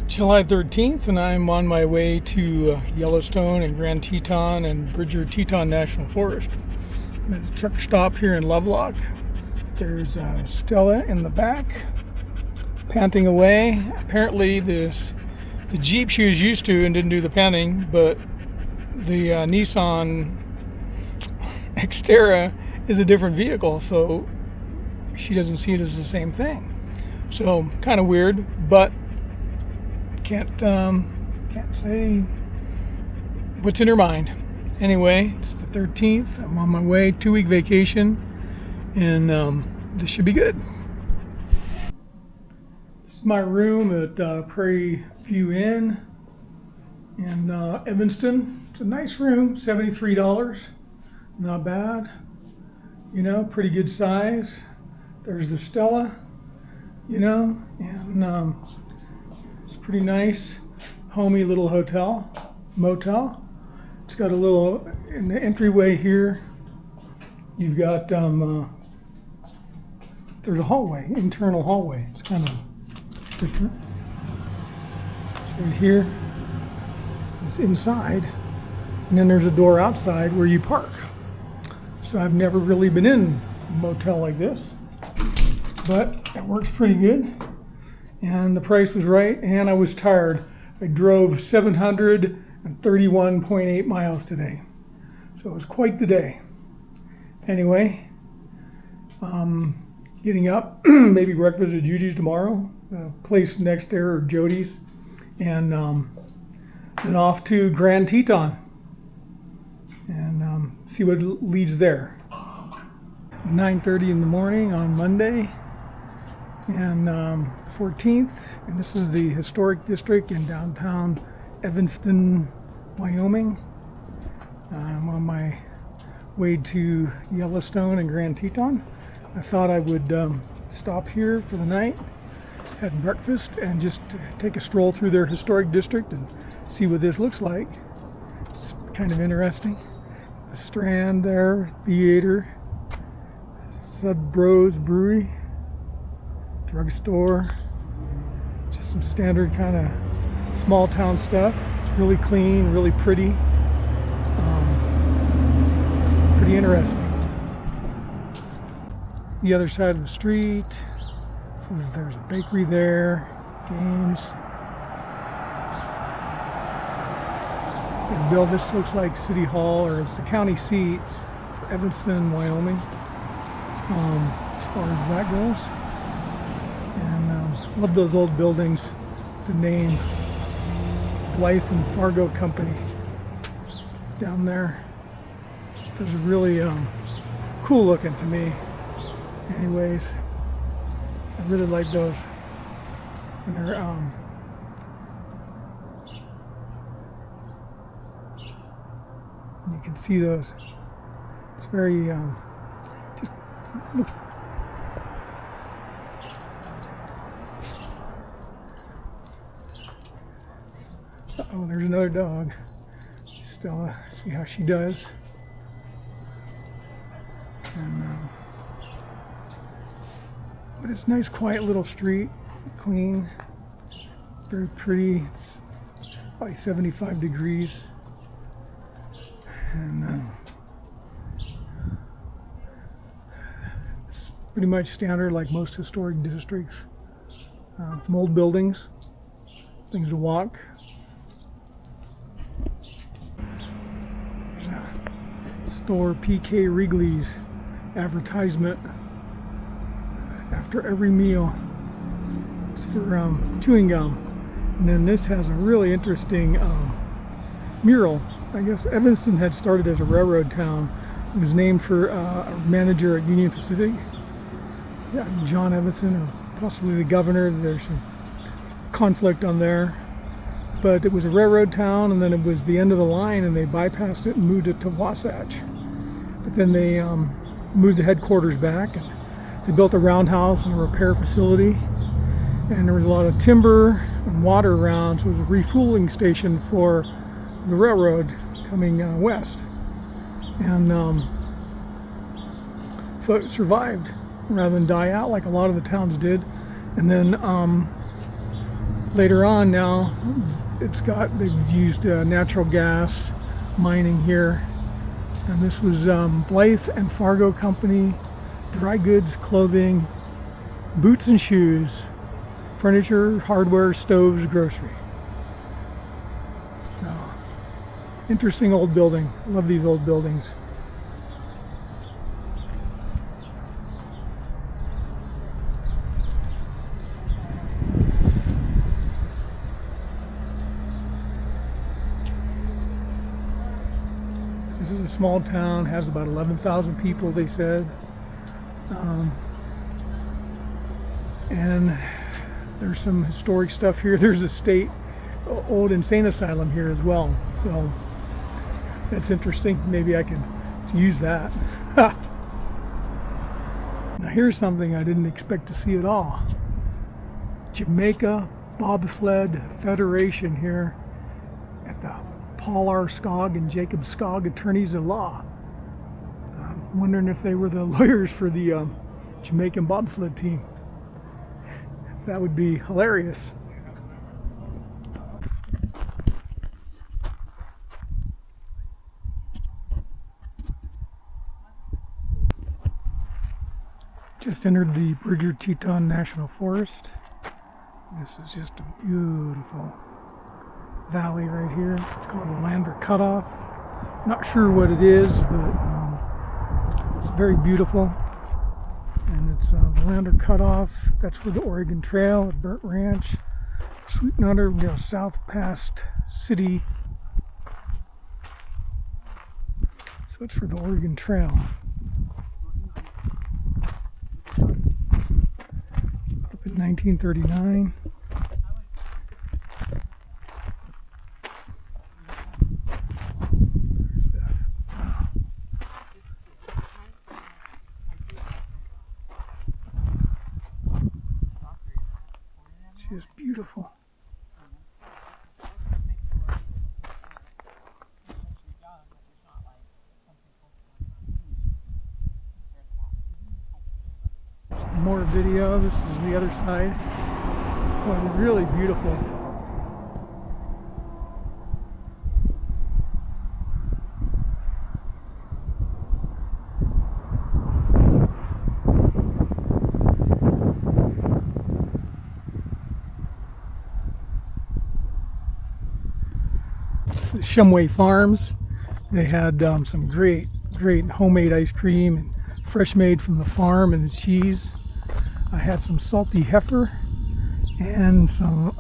July 13th, and I'm on my way to Yellowstone and Grand Teton and Bridger Teton National Forest. I'm at a truck stop here in Lovelock. There's Stella in the back, panting away. Apparently the Jeep she was used to and didn't do the panting, but the Nissan Xterra is a different vehicle, so she doesn't see it as the same thing. So kind of weird, but can't say what's in her mind. Anyway, it's the 13th. I'm on my way, 2-week vacation, and this should be good. This is my room at Prairie View Inn in Evanston. It's a nice room, $73. Not bad. You know, pretty good size. There's the Stella, you know, and it's pretty nice, homey little motel. It's got a little, in the entryway here, you've got, there's a hallway, internal hallway. It's kind of different. Right here, it's inside, and then there's a door outside where you park. So I've never really been in a motel like this, but it works pretty good. And the price was right, and I was tired. I drove 731.8 miles today, so it was quite the day. Anyway, getting up, maybe breakfast at Judy's tomorrow, the place next there, or Jody's, and then off to Grand Teton, and see what leads there. 9:30 in the morning on Monday, and 14th, and this is the historic district in downtown Evanston, Wyoming. I'm on my way to Yellowstone and Grand Teton. I thought I would stop here for the night, have breakfast, and just take a stroll through their historic district and see what this looks like. It's kind of interesting. The Strand there, theater, Sudbrow's Brewery, drugstore, just some standard kind of small town stuff. It's really clean, really pretty, pretty interesting. The other side of the street, so there's a bakery there, games. This looks like City Hall, or it's the county seat for Evanston, Wyoming, as far as that goes. And love those old buildings. The name Blythe and Fargo Company down there. Those are really cool looking to me. Anyways, I really like those. And they're you can see those. It's very just look. Oh, there's another dog. Stella, see how she does. And, but it's a nice, quiet little street, clean, very pretty. It's probably 75 degrees. And it's pretty much standard, like most historic districts. Some old buildings, things to walk. Store PK Wrigley's advertisement after every meal. It's for chewing gum. And then this has a really interesting mural. I guess Evanston had started as a railroad town. It was named for a manager at Union Pacific, John Evanston, or possibly the governor. There's some conflict on there. But it was a railroad town, and then it was the end of the line, and they bypassed it and moved it to Wasatch. But then they moved the headquarters back, and they built a roundhouse and a repair facility, and there was a lot of timber and water around, so it was a refueling station for the railroad coming west. And so it survived rather than die out like a lot of the towns did. And then Later on now, they've used natural gas mining here. And this was Blythe and Fargo Company, dry goods, clothing, boots and shoes, furniture, hardware, stoves, grocery. So, interesting old building. Love these old buildings. This is a small town, has about 11,000 people, they said. And there's some historic stuff here. There's a old insane asylum here as well. So that's interesting. Maybe I can use that. Now here's something I didn't expect to see at all. Jamaica Bobsled Federation here at the Paul R. Skog and Jacob Skog Attorneys at Law. I'm wondering if they were the lawyers for the Jamaican bobsled team. That would be hilarious. Just entered the Bridger Teton National Forest. This is just a beautiful valley right here. It's called the Lander Cutoff. Not sure what it is, but it's very beautiful. And it's the Lander Cutoff. That's where the Oregon Trail at Burnt Ranch, Sweetwater, south past City. So it's for the Oregon Trail. Up in 1939. Just beautiful. Some more video. This is the other side. Boy, really beautiful. Shumway Farms. They had some great homemade ice cream and fresh made from the farm, and the cheese. I had some salty heifer and some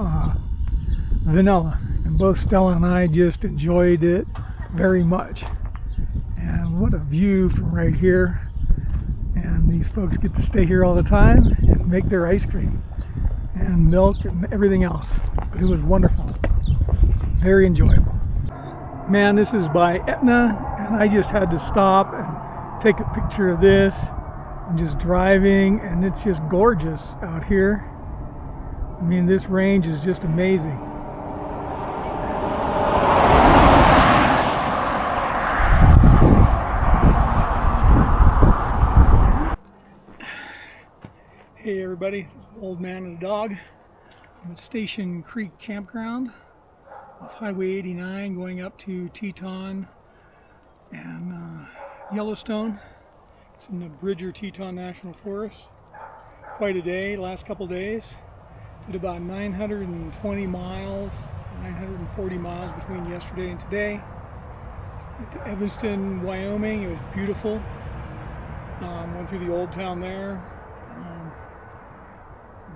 vanilla, and both Stella and I just enjoyed it very much. And what a view from right here. And these folks get to stay here all the time and make their ice cream and milk and everything else. But it was wonderful, very enjoyable. Man, this is by Etna, and I just had to stop and take a picture of this. I'm just driving, and it's just gorgeous out here. I mean, this range is just amazing. Hey everybody, old man and a dog. I'm at Station Creek Campground off Highway 89 going up to Teton and Yellowstone. It's in the Bridger Teton National Forest. Quite a day, last couple days. Did about 920 miles, 940 miles between yesterday and today. Went to Evanston, Wyoming. It was beautiful. Went through the old town there.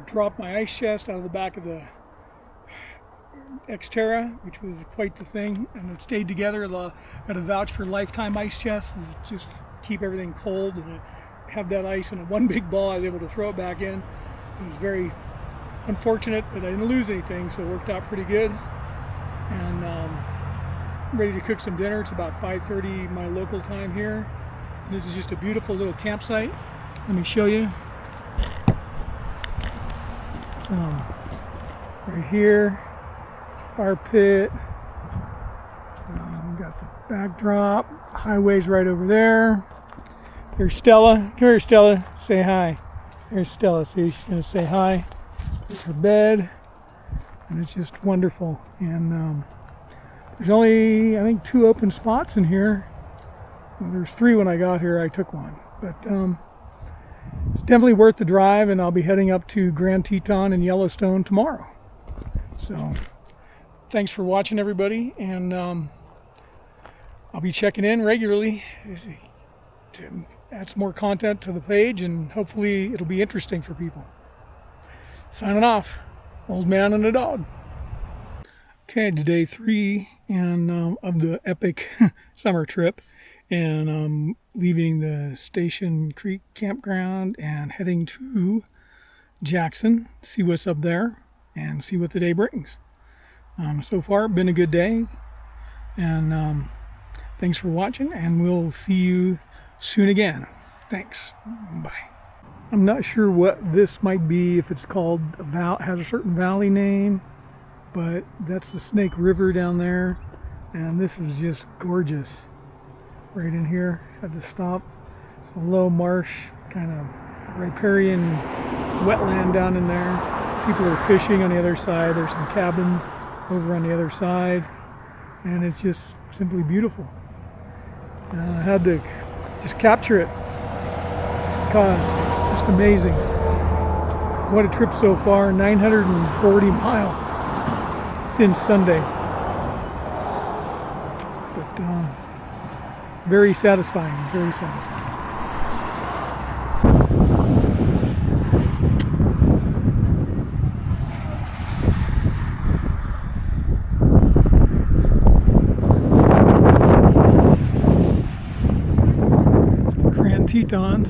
Dropped my ice chest out of the back of the Xterra, which was quite the thing, and it stayed together. Got a vouch for lifetime ice chests, just keep everything cold, and have that ice in a one big ball. I was able to throw it back in. It was very unfortunate, but I didn't lose anything, so it worked out pretty good. And I'm ready to cook some dinner. It's about 5:30 my local time here, and this is just a beautiful little campsite. Let me show you. So right here, fire pit, got the backdrop, highway's right over there. There's Stella. Come here, Stella. Say hi. There's Stella. See, she's gonna say hi. There's her bed. and it's just wonderful. And there's only, I think, 2 open spots in here. Well, there's 3 when I got here. I took one, but it's definitely worth the drive, and I'll be heading up to Grand Teton and Yellowstone tomorrow. So thanks for watching, everybody, and I'll be checking in regularly to add some more content to the page, and hopefully it'll be interesting for people. Signing off, Old Man and a Dog. Okay, it's day 3 of the epic summer trip, and I'm leaving the Station Creek campground and heading to Jackson, see what's up there and see what the day brings. So far, been a good day, and thanks for watching, and we'll see you soon again. Thanks. Bye. I'm not sure what this might be, if it's called has a certain valley name, but that's the Snake River down there, and this is just gorgeous. Right in here, had to stop. It's a low marsh, kind of riparian wetland down in there. People are fishing on the other side. There's some cabins over on the other side, and it's just simply beautiful. I had to just capture it, just because it's just amazing. What a trip so far, 940 miles since Sunday. But very satisfying, very satisfying. Tetons.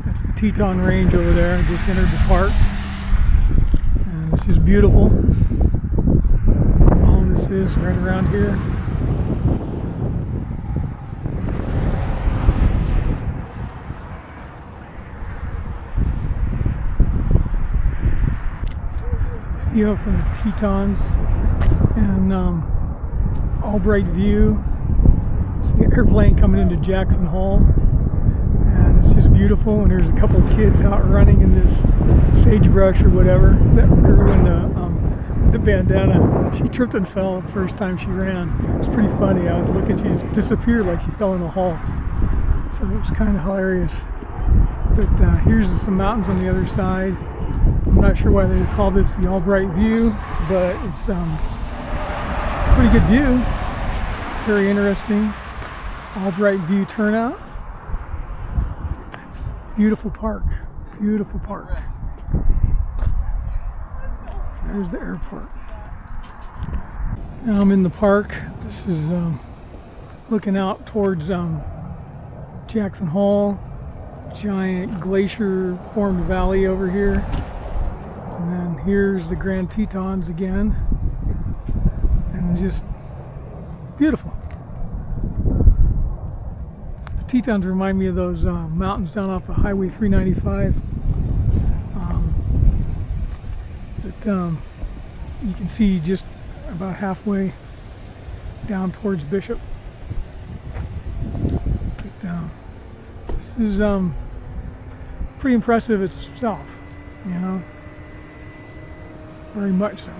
That's the Teton range over there. I just entered the park, and this is beautiful. All this is right around here. Video from the Tetons, and Albright view. See an airplane coming into Jackson Hole, and it's just beautiful. And there's a couple of kids out running in this sagebrush or whatever. That girl in the bandana, she tripped and fell the first time she ran. It was pretty funny. I was looking, she just disappeared like she fell in a hole. So it was kind of hilarious. But here's some mountains on the other side. I'm not sure why they call this the Albright view, but it's pretty good view. Very interesting. Albright view turnout. It's a beautiful park. Beautiful park. There's the airport. Now I'm in the park. This is looking out towards Jackson Hole. Giant glacier formed valley over here. And then here's the Grand Tetons again. And just beautiful. The Tetons remind me of those mountains down off of Highway 395. You can see just about halfway down towards Bishop. But this is pretty impressive itself, you know, very much so.